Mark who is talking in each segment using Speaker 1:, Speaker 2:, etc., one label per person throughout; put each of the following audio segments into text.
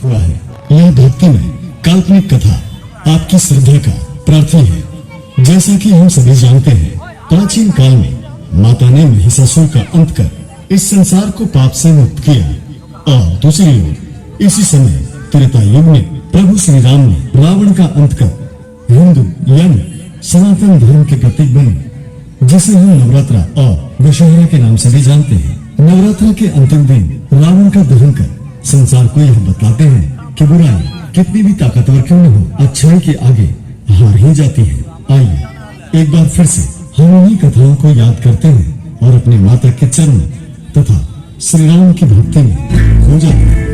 Speaker 1: हुआ है। यह भक्तिमय काल्पनिक कथा आपकी श्रद्धा का प्रार्थी है। जैसा कि हम सभी जानते हैं, प्राचीन काल में माता ने महिषासुर का अंत कर इस संसार को पाप से मुक्त किया और दूसरी ओर इसी समय त्रेता युग में प्रभु श्री राम ने रावण का अंत कर हिंदू यानी सनातन धर्म के प्रतीक बने, जिसे हम नवरात्रा और दशहरा के नाम से भी जानते हैं। नवरात्रा के अंतिम दिन रावण का दहन कर संसार को यह बताते हैं कि बुराई कितनी भी ताकतवर क्यों न हो, अच्छाई के आगे हार ही जाती है। आइए एक बार फिर से हम उन्हीं कथाओं को याद करते हैं और अपने माता के चरण तथा श्री राम की भक्ति में खो जाते हैं।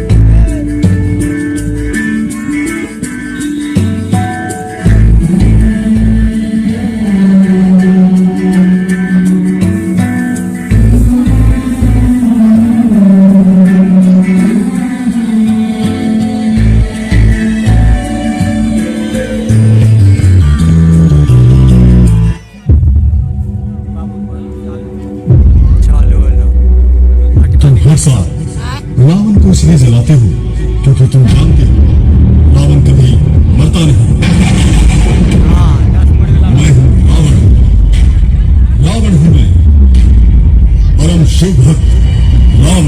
Speaker 1: रावण को इसलिए जलाते हो क्योंकि तुम जानते हो रावण कभी मरता नहीं। मैं हूँ रावण, रावण हूँ मैं, परम शिव भक्त रावण,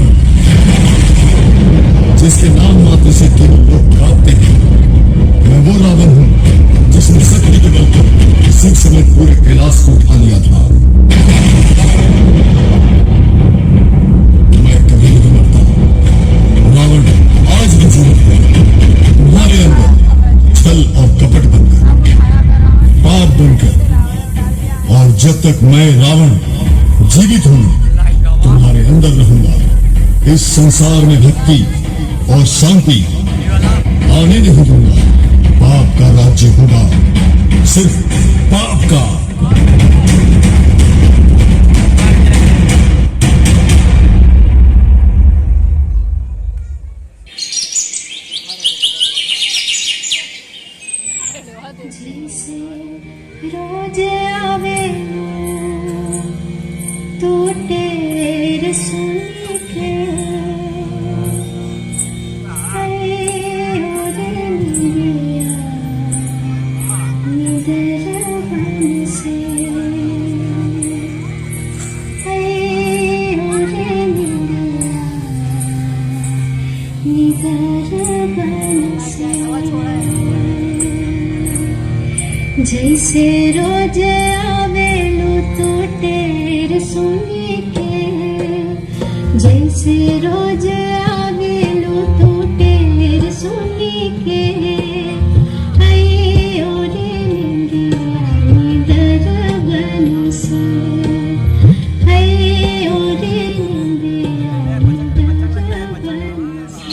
Speaker 1: जिसके नाम मात्र से केवल लोग कांपते हैं। मैं वो रावण हूँ जिसने शक्ति के बल पर शिव समेत पूरे कैलाश को उठा लिया था। आज भी जीवित है, तुम्हारे अंदर छल और कपट बनकर, पाप बनकर, और जब तक मैं रावण जीवित हूं तुम्हारे अंदर रहूंगा। इस संसार में भक्ति और शांति आने नहीं दूंगा। पाप का राज्य होगा, सिर्फ पाप का।
Speaker 2: रोज आवे तू तेरे सुन के निदर से जैसे रोज आवेलू तो तेरे सुनी के, जैसे रोज आवेलू तो तेरे सुनी के, आए ओरे निदर बन से, आए ओरे निदर बन से।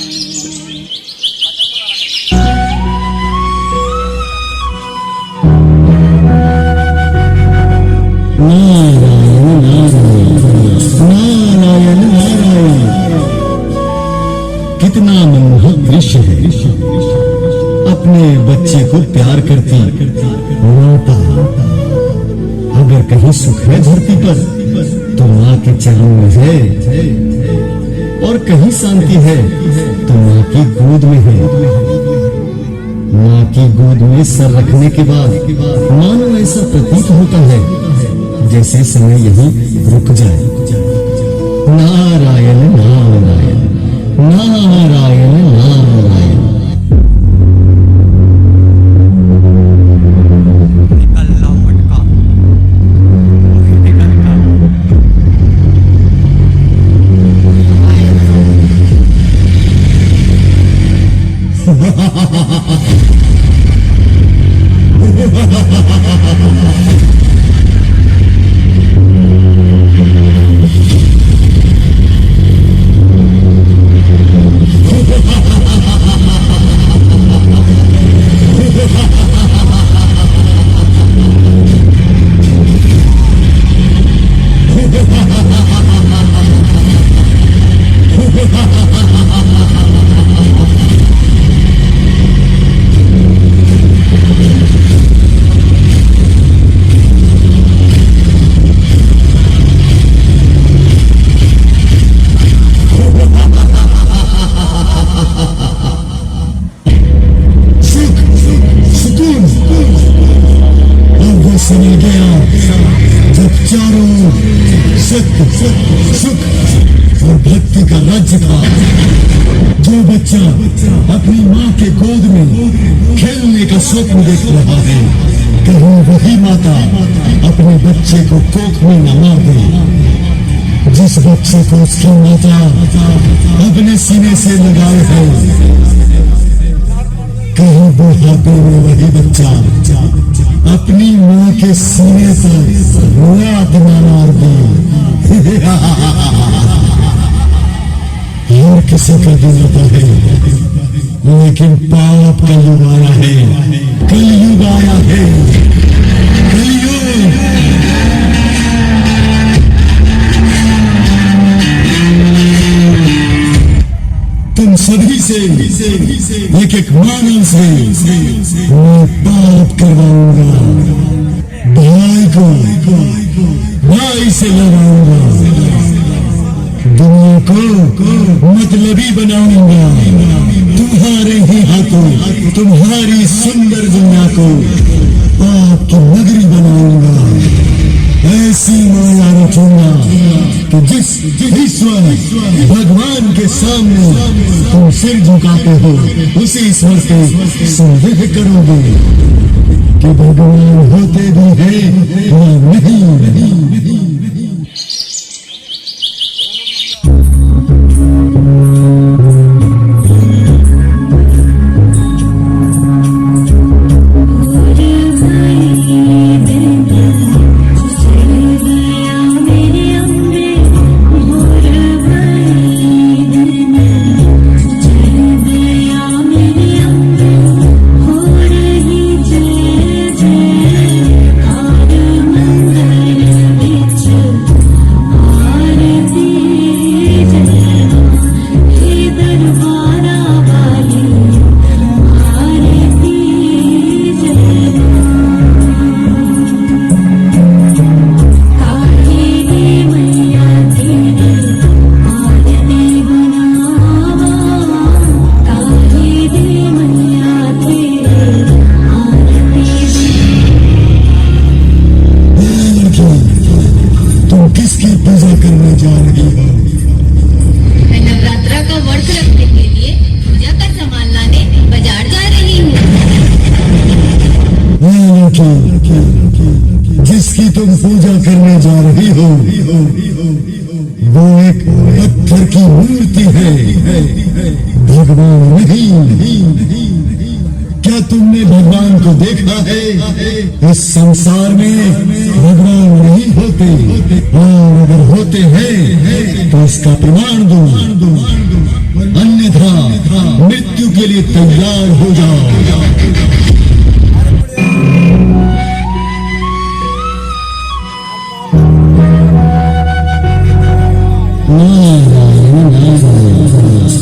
Speaker 1: नारायण नारायण, कितना मनमोहक दृश्य है। अपने बच्चे को प्यार करती माता, अगर कहीं सुख है धरती पर तो माँ के चरण में है, और कहीं शांति है तो माँ की गोद में है। माँ की गोद में सर रखने के बाद मानो ऐसा प्रतीत होता है जैसे समय यहीं रुक जाए। नारायण नारायण नारायण नारायण। चारों सत्य सुख और भक्ति का राज्य था। जो बच्चा अपनी माँ के गोद में खेलने का स्वप्न देख रहा है, कहीं वही माता अपने बच्चे को कोख में न मार दे। जिस बच्चे को उसकी माता अपने सीने से लगाए है, कहीं बुढ़ापे में वही बच्चा अपनी माँ के सीने पर लात न मार दे। हर किसी का दिन आता है, लेकिन पाप का युग आया है, कलयुग आया है, कलयुग। तुम सभी से एक मानव से मैं पाप करवाऊंगा। भाई से लड़ाऊंगा, दुनिया को मतलबी बनाऊंगा। तुम्हारे ही हाथों तुम्हारी सुंदर दुनिया को पाप की नगरी बनाऊंगा। ऐसी माया रचूंगा कि जिस ईश्वर भगवान के सामने तुम सिर झुकाते हो, उसी ईश्वर से संदेह करोगे कि भगवान होते भी हैं या नहीं। जिसकी तुम पूजा करने जा रही हो, वो एक पत्थर की मूर्ति है, भगवान नहीं। क्या तुमने भगवान को देखा है? इस संसार में भगवान नहीं होते, और अगर होते हैं तो इसका प्रमाण दो, अन्यथा मृत्यु के लिए तैयार हो जाओ।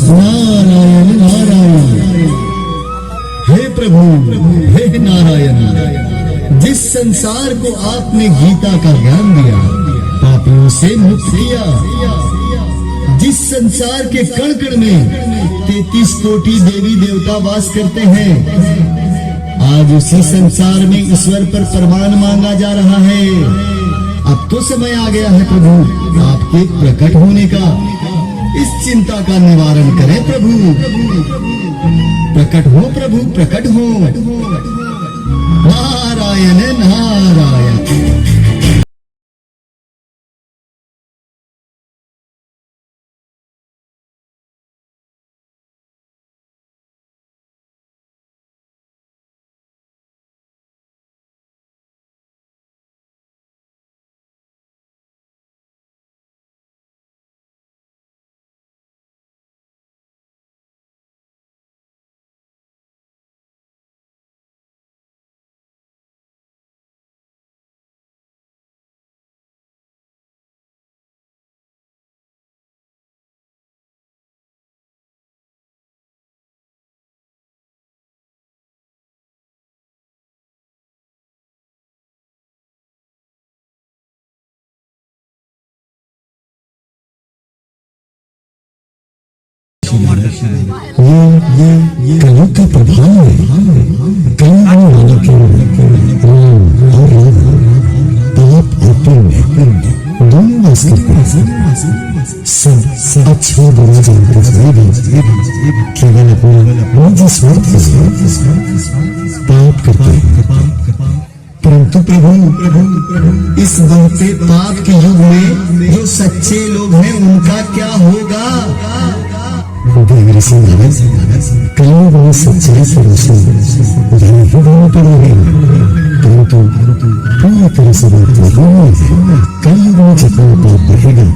Speaker 1: नारायण नारायण, हे प्रभु, हे नारायण। जिस संसार को आपने गीता का ज्ञान दिया, पापियों से मुक्त किया, जिस संसार के कण कण में 33 कोटि देवी देवता वास करते हैं, आज उसी संसार में ईश्वर पर प्रमाण मांगा जा रहा है। अब तो समय आ गया है प्रभु आपके प्रकट होने का। इस चिंता का निवारण करें प्रभु। प्रकट हो प्रभु, प्रकट हो। नारायण नारायण। ये कलयुग का प्रभाव है। कलयुग में मानव के राम और राम पाप और पुण्य सब अच्छा बुरा जानते हुए भी केवल अपने निजी स्वार्थ के लिए पाप करते हैं। परंतु प्रभु इस बढ़ते पाप के युग में जो सच्चे लोग हैं उनका क्या होगा? देवरी सिंह कलियुग में सच्चाई से रोशनी नहीं होने पड़ेगी, परंतु पूरी तरह से बात नहीं है। कलियुग में जितना पाप बढ़ेगा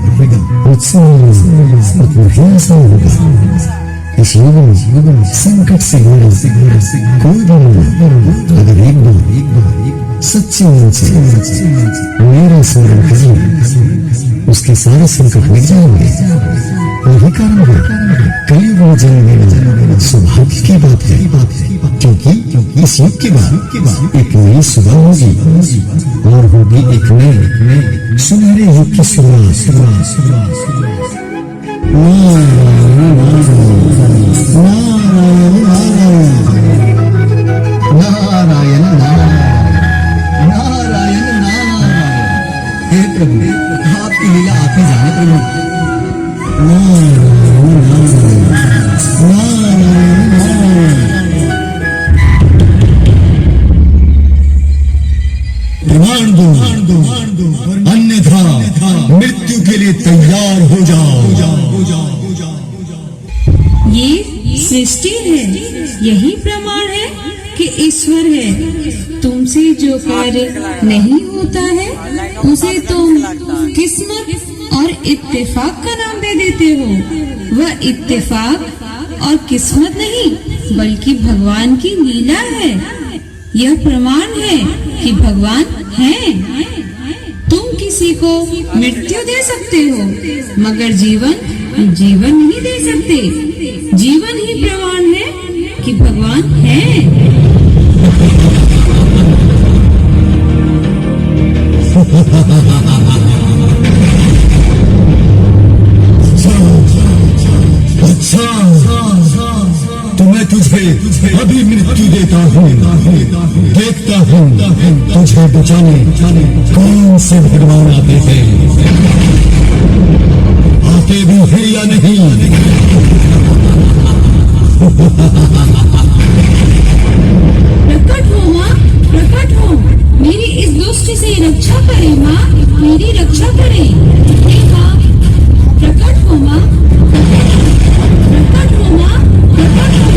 Speaker 1: उससे उतना ही आसान होगा। इस युग में संकट से घिरा कोई भी लोग अगर एक बार सच्चे मन से मेरा स्मरण करें उसके सारे संकट मिट जाएंगे। वही कारण है कलियुग में जन्म लेना सौभाग्य की बात है, क्योंकि इस युग के बाद एक नई सुबह होगी और होगी एक नए सुनहरे युग की शुरुआत। नारायण नारायण हे प्रभु आपकी लीला आप ही जाने प्रभु। प्रमाण दो अन्यथा मृत्यु के लिए तैयार हो जाओ।
Speaker 3: ये सृष्टि है, यही प्रमाण है कि ईश्वर है। तुमसे जो कार्य नहीं होता है उसे तुम किस्मत और इत्तेफाक का नाम दे देते हो। वह इत्तेफाक और किस्मत नहीं बल्कि भगवान की लीला है। यह प्रमाण है कि भगवान है। तुम किसी को मृत्यु दे सकते हो मगर जीवन नहीं दे सकते। जीवन ही प्रमाण है कि भगवान है।
Speaker 1: अच्छा तो मैं तुझे अभी मृत्यु देता हूँ, देखता हूँ तुझे बचाने कौन से भगवान आते हैं, आते भी है या नहीं।
Speaker 3: प्रकट हो माँ, प्रकट हो, मेरी इस दुष्ट से रक्षा करे माँ, मेरी रक्षा करे। हे माँ प्रकट हो माँ, प्रकट हो माँ, प्रकट हो।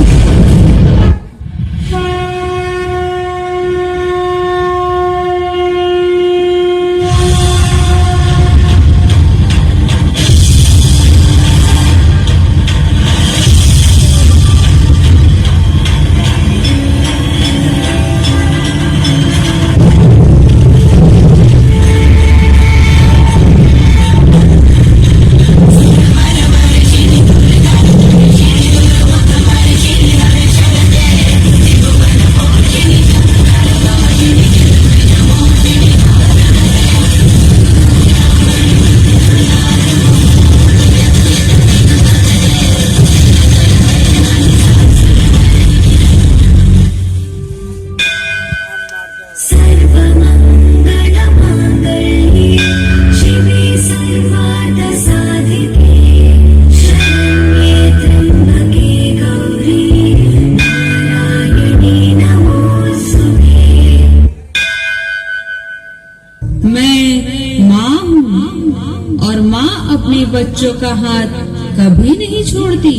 Speaker 3: बच्चों का हाथ कभी नहीं छोड़ती,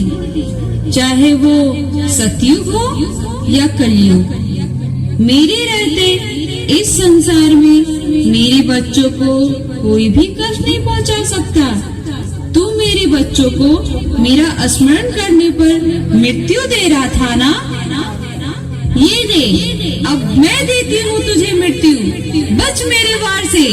Speaker 3: चाहे वो सतयुग हो या कलयुग। मेरे रहते इस संसार में मेरे बच्चों को कोई भी कष्ट नहीं पहुंचा सकता। तू मेरे बच्चों को मेरा स्मरण करने पर मृत्यु दे रहा था ना? ये दे, अब मैं देती हूँ तुझे मृत्यु। बच मेरे वार से।